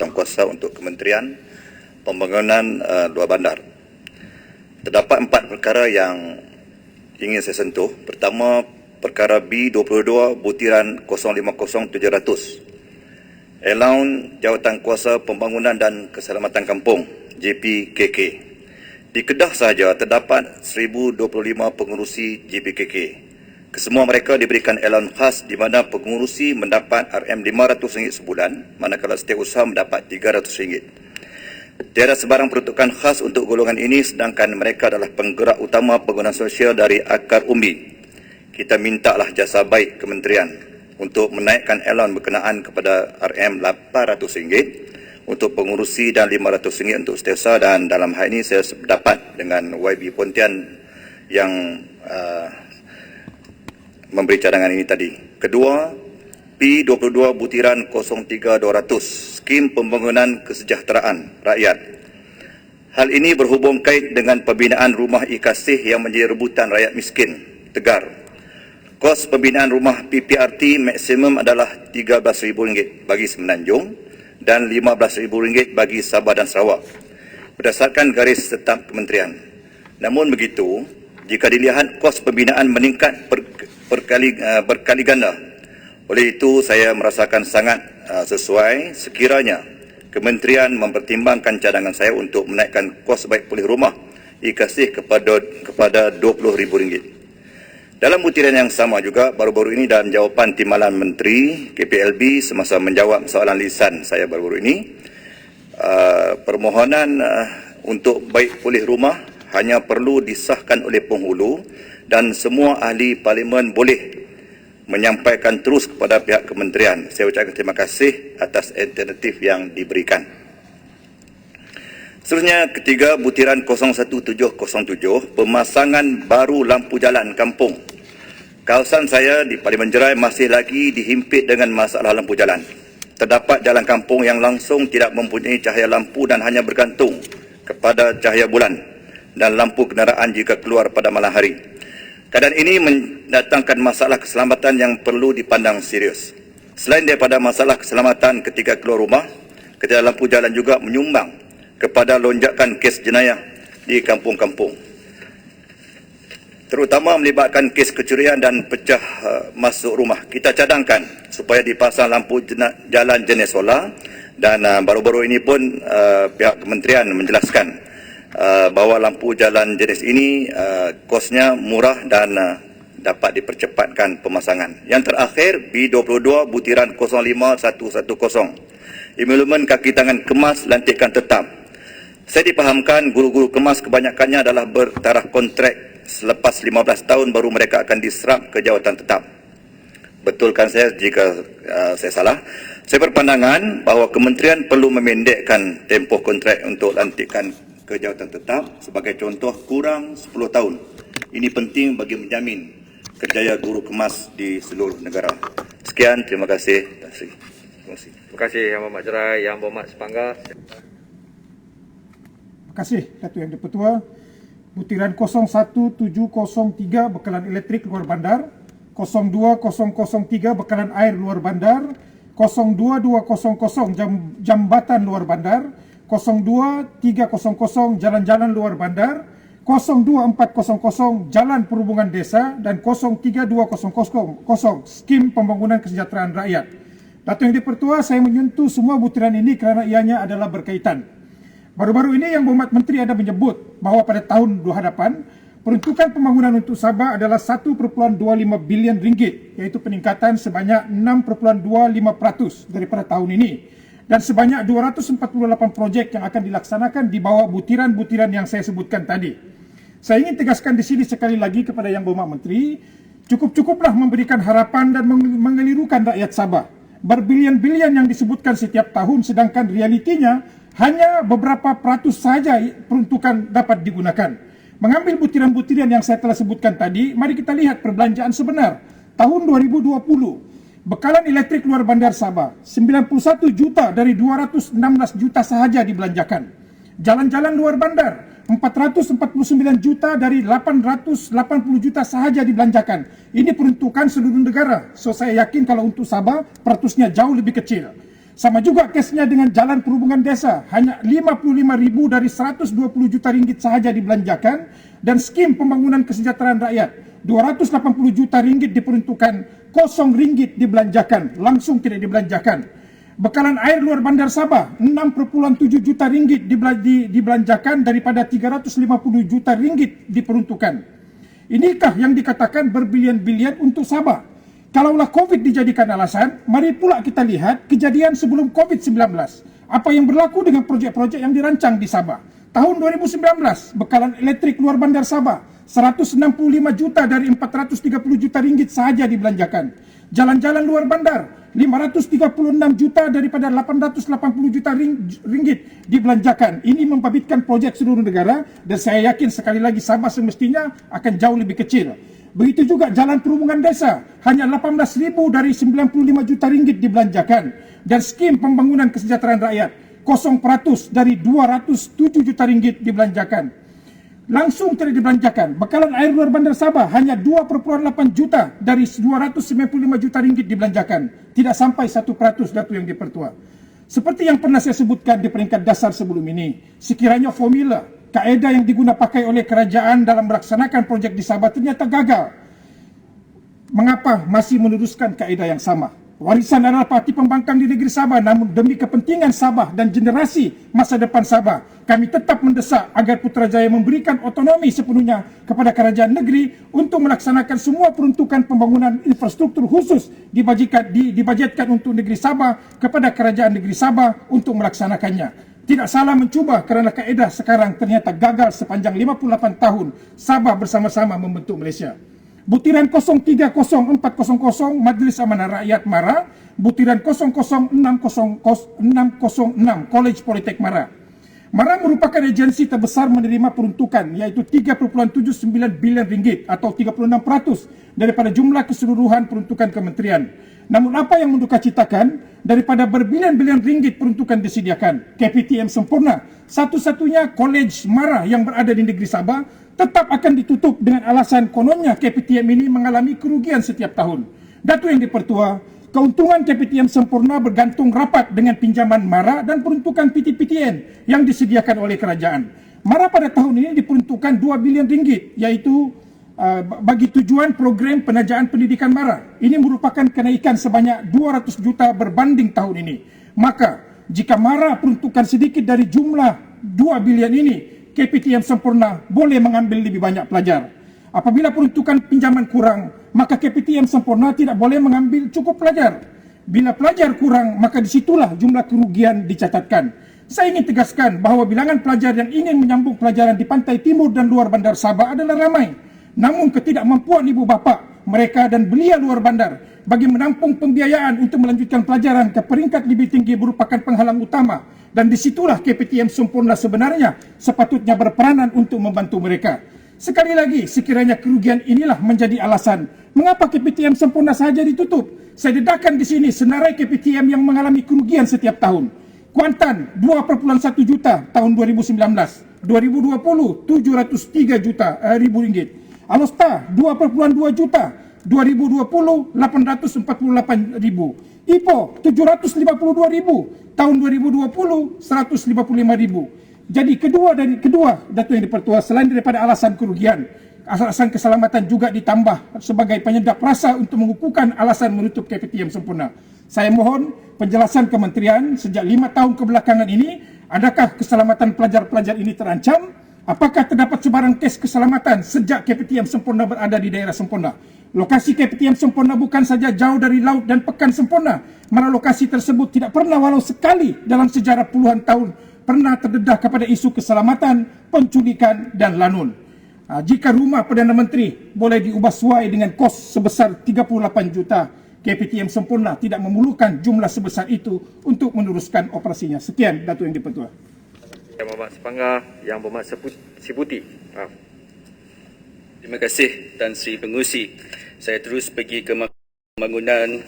Kuasa untuk Kementerian Pembangunan Luar Bandar. Terdapat 4 perkara yang ingin saya sentuh. Pertama, perkara B22 butiran 050700. Allowance Jawatan Kuasa Pembangunan dan Keselamatan Kampung JPKK. Di Kedah sahaja terdapat 1025 pengurusi JPKK. Kesemua mereka diberikan allowance khas di mana pengurusi mendapat RM500 sebulan, manakala setiausaha mendapat RM300. Tiada sebarang peruntukan khas untuk golongan ini, sedangkan mereka adalah penggerak utama penggunaan sosial dari akar umbi. Kita mintalah jasa baik kementerian untuk menaikkan allowance berkenaan kepada RM800 untuk pengurusi dan RM500 untuk setiausaha, dan dalam hal ini saya sependapat dengan YB Pontian yang memberi cadangan ini tadi. Kedua, P22 butiran 03200, Skim Pembangunan Kesejahteraan Rakyat. Hal ini berhubung kait dengan pembinaan rumah ikasih yang menjadi rebutan rakyat miskin, Tegar. Kos pembinaan rumah PPRT maksimum adalah RM13,000 bagi Semenanjung dan RM15,000 bagi Sabah dan Sarawak, berdasarkan garis tetap kementerian. Namun begitu, jika dilihat kos pembinaan meningkat berkali ganda. Oleh itu, saya merasakan sangat sesuai sekiranya kementerian mempertimbangkan cadangan saya untuk menaikkan kos baik pulih rumah ikasih kepada RM20,000. Dalam butiran yang sama juga, baru-baru ini dalam jawapan Timbalan Menteri KPLB semasa menjawab soalan lisan saya baru-baru ini, permohonan untuk baik pulih rumah hanya perlu disahkan oleh penghulu dan semua ahli parlimen boleh menyampaikan terus kepada pihak kementerian. Saya ucapkan terima kasih atas alternatif yang diberikan. Seterusnya, ketiga, butiran 01707, pemasangan baru lampu jalan kampung. Kawasan saya di Parlimen Jerai masih lagi dihimpit dengan masalah lampu jalan. Terdapat jalan kampung yang langsung tidak mempunyai cahaya lampu dan hanya bergantung kepada cahaya bulan dan lampu kenderaan jika keluar pada malam hari. Keadaan ini mendatangkan masalah keselamatan yang perlu dipandang serius. Selain daripada masalah keselamatan ketika keluar rumah, ketiadaan lampu jalan juga menyumbang kepada lonjakan kes jenayah di kampung-kampung, terutama melibatkan kes kecurian dan pecah masuk rumah. Kita cadangkan supaya dipasang lampu jalan jenis solar, dan baru-baru ini pun pihak kementerian menjelaskan bahawa lampu jalan jenis ini kosnya murah dan dapat dipercepatkan pemasangan. Yang terakhir, B22 butiran 05110, Imbulan Kaki Tangan Kemas Lantikan Tetap. Saya dipahamkan guru-guru kemas kebanyakannya adalah bertaraf kontrak selepas 15 tahun baru mereka akan diserap ke jawatan tetap. Betulkan saya jika saya salah. Saya berpandangan bahawa kementerian perlu memendekkan tempoh kontrak untuk lantikan ke jawatan tetap, sebagai contoh kurang 10 tahun. Ini penting bagi menjamin kerjaya guru kemas di seluruh negara. Sekian, terima kasih. Terima kasih Yang Berhormat Jerai, Yang Berhormat Sepanggar. Terima kasih Datuk Yang di-Pertua. Butiran 01703 bekalan elektrik luar bandar, 02003 bekalan air luar bandar, 02200 jambatan luar bandar, 02300 jalan-jalan luar bandar, 02400 jalan perhubungan desa, dan 03200 Skim Pembangunan Kesejahteraan Rakyat. Datuk Yang di-Pertua, saya menyentuh semua butiran ini kerana ianya adalah berkaitan. Baru-baru ini Yang Berhormat Menteri ada menyebut bahawa pada tahun hadapan, peruntukan pembangunan untuk Sabah adalah RM1.25 bilion, iaitu peningkatan sebanyak 6.25% daripada tahun ini, dan sebanyak 248 projek yang akan dilaksanakan di bawah butiran-butiran yang saya sebutkan tadi. Saya ingin tegaskan di sini sekali lagi kepada Yang Berhormat Menteri, cukup-cukuplah memberikan harapan dan mengelirukan rakyat Sabah. Berbilion-bilion yang disebutkan setiap tahun, sedangkan realitinya hanya beberapa peratus sahaja peruntukan dapat digunakan. Mengambil butiran-butiran yang saya telah sebutkan tadi, mari kita lihat perbelanjaan sebenar. Tahun 2020, bekalan elektrik luar bandar Sabah, 91 juta dari 216 juta sahaja dibelanjakan. Jalan-jalan luar bandar, 449 juta dari 880 juta sahaja dibelanjakan. Ini peruntukan seluruh negara. So saya yakin kalau untuk Sabah, peratusnya jauh lebih kecil. Sama juga kesnya dengan Jalan Perhubungan Desa, hanya 55.000 dari 120 juta ringgit sahaja dibelanjakan, dan skim pembangunan kesejahteraan rakyat 280 juta ringgit diperuntukkan, RM0 dibelanjakan, langsung tidak dibelanjakan. Bekalan air luar Bandar Sabah 6,7 juta ringgit dibelanjakan daripada 350 juta ringgit diperuntukkan. Inikah yang dikatakan berbilion-bilion untuk Sabah? Kalaulah COVID dijadikan alasan, mari pula kita lihat kejadian sebelum COVID-19. Apa yang berlaku dengan projek-projek yang dirancang di Sabah. Tahun 2019, bekalan elektrik luar Bandar Sabah 165 juta dari 430 juta ringgit sahaja dibelanjakan. Jalan-jalan luar bandar 536 juta daripada 880 juta ringgit dibelanjakan. Ini membabitkan projek seluruh negara, dan saya yakin sekali lagi Sabah semestinya akan jauh lebih kecil. Begitu juga Jalan Perhubungan Desa, hanya 18.000 dari 95 juta ringgit dibelanjakan, dan skim pembangunan kesejahteraan rakyat 0% dari 207 juta ringgit dibelanjakan. Langsung tidak dibelanjakan. Bekalan air luar Bandar Sabah hanya 2,8 juta dari 295 juta ringgit dibelanjakan. Tidak sampai 1% Datuk Yang di-Pertua. Seperti yang pernah saya sebutkan di peringkat dasar sebelum ini, sekiranya formula, kaedah yang digunakan pakai oleh kerajaan dalam melaksanakan projek di Sabah ternyata gagal, mengapa masih meneruskan kaedah yang sama? Warisan adalah parti pembangkang di negeri Sabah, namun demi kepentingan Sabah dan generasi masa depan Sabah, kami tetap mendesak agar Putrajaya memberikan otonomi sepenuhnya kepada kerajaan negeri untuk melaksanakan semua peruntukan pembangunan infrastruktur khusus dibajetkan untuk negeri Sabah kepada kerajaan negeri Sabah untuk melaksanakannya. Tidak salah mencuba kerana kaedah sekarang ternyata gagal sepanjang 58 tahun Sabah bersama-sama membentuk Malaysia. Butiran 030400 Majlis Amanah Rakyat Mara, butiran 00606 College Politek Mara. Mara merupakan agensi terbesar menerima peruntukan, iaitu 3.79 bilion ringgit atau 36% daripada jumlah keseluruhan peruntukan kementerian. Namun apa yang mendukacitakan, daripada berbilion-bilion ringgit peruntukan disediakan, KPTM sempurna, satu-satunya kolej Mara yang berada di negeri Sabah, tetap akan ditutup dengan alasan kononnya KPTM ini mengalami kerugian setiap tahun. Datuk Yang di-Pertua, keuntungan KPTM sempurna bergantung rapat dengan pinjaman Mara dan peruntukan PTPTN yang disediakan oleh kerajaan. Mara pada tahun ini diperuntukkan 2 bilion ringgit, iaitu bagi tujuan program penajaan pendidikan Mara. Ini merupakan kenaikan sebanyak 200 juta berbanding tahun ini. Maka, jika Mara peruntukan sedikit dari jumlah 2 bilion ini, KPTM sempurna boleh mengambil lebih banyak pelajar. Apabila peruntukan pinjaman kurang, maka KPTM sempurna tidak boleh mengambil cukup pelajar. Bila pelajar kurang, maka disitulah jumlah kerugian dicatatkan. Saya ingin tegaskan bahawa bilangan pelajar yang ingin menyambung pelajaran di pantai timur dan luar bandar Sabah adalah ramai. Namun ketidakmampuan ibu bapa mereka dan belia luar bandar bagi menampung pembiayaan untuk melanjutkan pelajaran ke peringkat lebih tinggi merupakan penghalang utama. Dan disitulah KPTM sempurna sebenarnya sepatutnya berperanan untuk membantu mereka. Sekali lagi, sekiranya kerugian inilah menjadi alasan mengapa KPTM sempurna sahaja ditutup, saya dedahkan di sini senarai KPTM yang mengalami kerugian setiap tahun. Kuantan 2,1 juta tahun 2019, 2020 703 juta ribu ringgit. Alostar 2,2 juta, 2020 848 ribu. IPO 752 ribu, tahun 2020 155 ribu. Jadi kedua Datuk Yang di-Pertua, selain daripada alasan kerugian, alasan keselamatan juga ditambah sebagai penyedap rasa untuk mengukuhkan alasan menutup KPTM sempurna. Saya mohon penjelasan kementerian sejak 5 tahun kebelakangan ini, adakah keselamatan pelajar-pelajar ini terancam? Apakah terdapat sebarang kes keselamatan sejak KPTM sempurna berada di daerah sempurna? Lokasi KPTM sempurna bukan saja jauh dari laut dan pekan sempurna, malah lokasi tersebut tidak pernah walau sekali dalam sejarah puluhan tahun pernah terdedah kepada isu keselamatan, penculikan dan lanun. Jika rumah Perdana Menteri boleh diubah suai dengan kos sebesar 38 juta, KPTM sempurna tidak memerlukan jumlah sebesar itu untuk meneruskan operasinya. Sekian Datuk Yang di-Pertua. Yang Berhormat Sepanggar, Yang Berhormat Siputi. Terima kasih Tan Sri Pengurusi. Saya terus pergi ke pembangunan